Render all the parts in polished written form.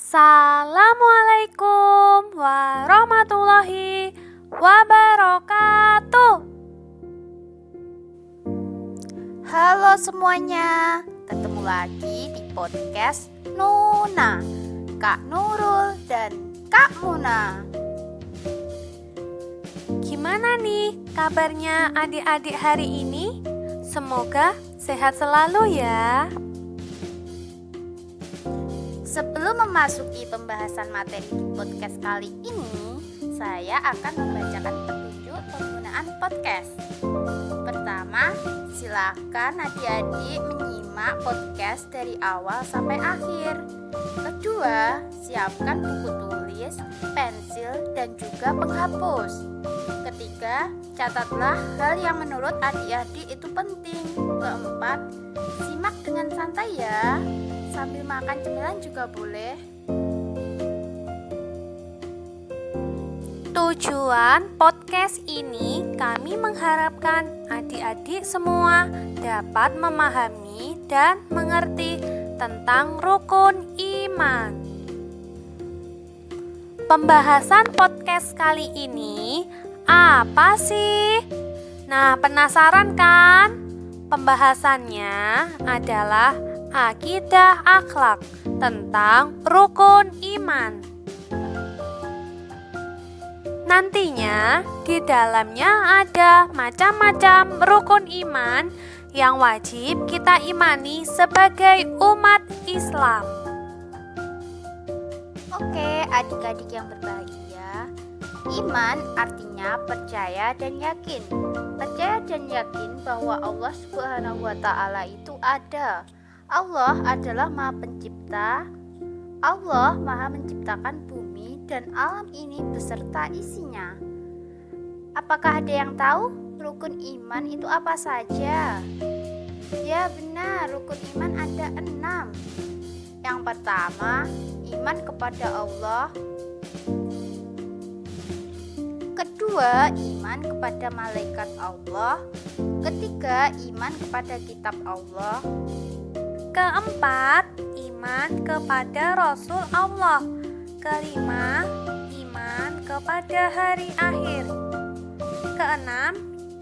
Assalamualaikum warahmatullahi wabarakatuh. Halo semuanya, ketemu lagi di podcast Nuna, Kak Nurul dan Kak Muna. Gimana nih kabarnya adik-adik hari ini? Semoga sehat selalu ya. Sebelum memasuki pembahasan materi di podcast kali ini, saya akan membacakan petunjuk penggunaan podcast. Pertama, silakan adik-adik menyimak podcast dari awal sampai akhir. Kedua, siapkan buku tulis, pensil, dan juga penghapus. Ketiga, catatlah hal yang menurut adik-adik itu penting. Keempat, simak dengan santai ya. Sambil makan cemilan juga boleh. Tujuan podcast ini kami mengharapkan adik-adik semua dapat memahami dan mengerti tentang rukun iman. Pembahasan podcast kali ini apa sih? Nah, penasaran kan? Pembahasannya adalah akidah akhlak tentang rukun iman. Nantinya di dalamnya ada macam-macam rukun iman yang wajib kita imani sebagai umat Islam. Oke, adik-adik yang berbahagia, iman artinya percaya dan yakin. Percaya dan yakin bahwa Allah Subhanahu wa Ta'ala itu ada. Allah adalah Maha Pencipta. Allah Maha menciptakan bumi dan alam ini beserta isinya. Apakah ada yang tahu rukun iman itu apa saja? Ya benar, rukun iman ada 6. Yang pertama, iman kepada Allah. Kedua, iman kepada malaikat Allah. Ketiga, iman kepada kitab Allah. Keempat, iman kepada Rasul Allah. Kelima, iman kepada hari akhir. Keenam,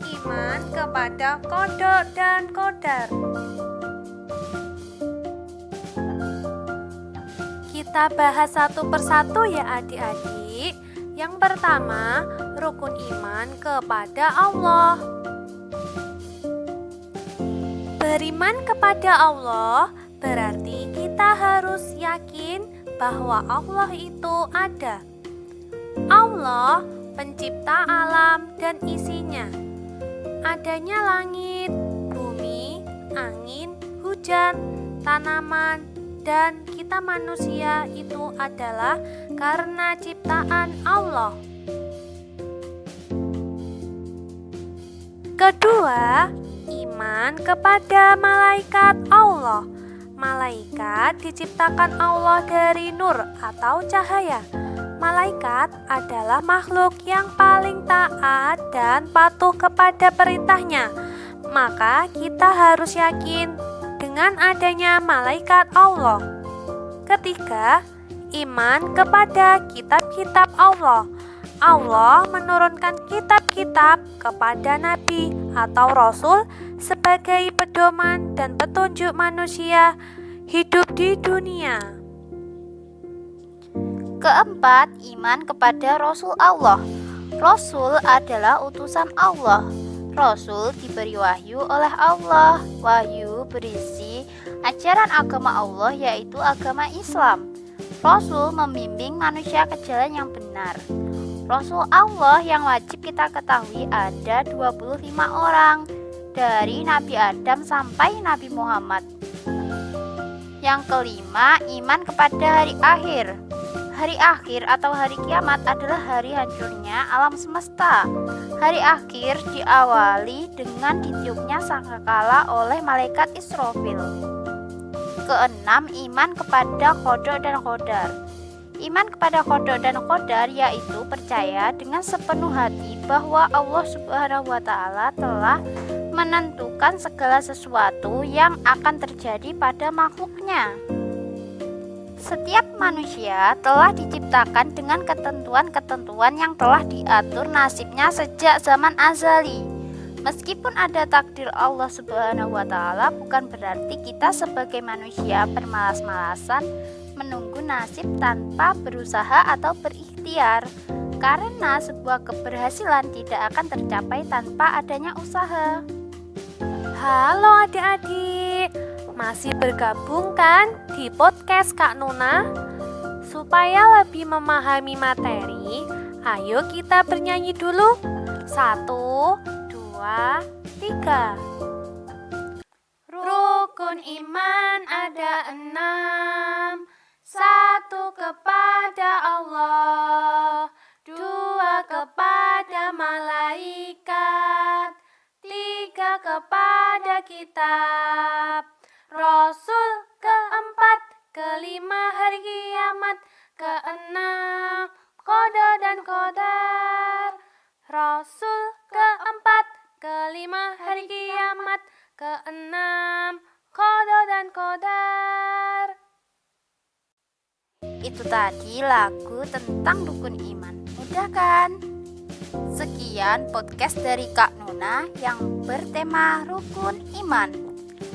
iman kepada qada dan qadar. Kita bahas satu persatu ya adik-adik. Yang pertama, rukun iman kepada Allah. Beriman kepada Allah berarti kita harus yakin bahwa Allah itu ada. Allah pencipta alam dan isinya. Adanya langit, bumi, angin, hujan, tanaman, dan kita manusia itu adalah karena ciptaan Allah. Kedua, iman kepada malaikat Allah. Malaikat diciptakan Allah dari nur atau cahaya. Malaikat adalah makhluk yang paling taat dan patuh kepada perintahnya. Maka kita harus yakin dengan adanya malaikat Allah. Ketiga, iman kepada kitab-kitab Allah. Allah menurunkan kitab-kitab kepada nabi atau rasul sebagai pedoman dan petunjuk manusia hidup di dunia. Keempat, iman kepada Rasul Allah. Rasul adalah utusan Allah. Rasul diberi wahyu oleh Allah. Wahyu berisi ajaran agama Allah, yaitu agama Islam. Rasul membimbing manusia ke jalan yang benar. Rasul Allah yang wajib kita ketahui ada 25 orang, dari Nabi Adam sampai Nabi Muhammad. Yang kelima, iman kepada hari akhir. Hari akhir atau hari kiamat adalah hari hancurnya alam semesta. Hari akhir diawali dengan ditiupnya sangkakala oleh malaikat Israfil. Keenam, iman kepada qada dan qadar. Iman kepada qada dan qadar yaitu percaya dengan sepenuh hati bahwa Allah Subhanahu wa Ta'ala telah menentukan segala sesuatu yang akan terjadi pada makhluknya. Setiap manusia telah diciptakan dengan ketentuan-ketentuan yang telah diatur nasibnya sejak zaman azali. Meskipun ada takdir Allah Subhanahu wa Ta'ala, bukan berarti kita sebagai manusia bermalas-malasan menunggu nasib tanpa berusaha atau berikhtiar. Karena sebuah keberhasilan tidak akan tercapai tanpa adanya usaha. Halo adik-adik, masih bergabung kan di podcast Kak Nuna? Supaya lebih memahami materi, ayo kita bernyanyi dulu. 1, 2, 3. Rukun iman ada 6. 1 kepada Allah, 2 kepada malaikat, 3 kepada kitab, Rasul, 4 kelima hari kiamat, 6 qada dan qadar. Rasul, 4 kelima hari kiamat, 6 qada dan qadar. Itu tadi lagu tentang rukun iman. Mudah kan? Sekian podcast dari Kak Nuna yang bertema rukun iman.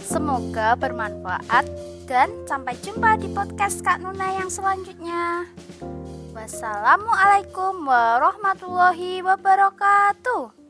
Semoga bermanfaat dan sampai jumpa di podcast Kak Nuna yang selanjutnya. Wassalamualaikum warahmatullahi wabarakatuh.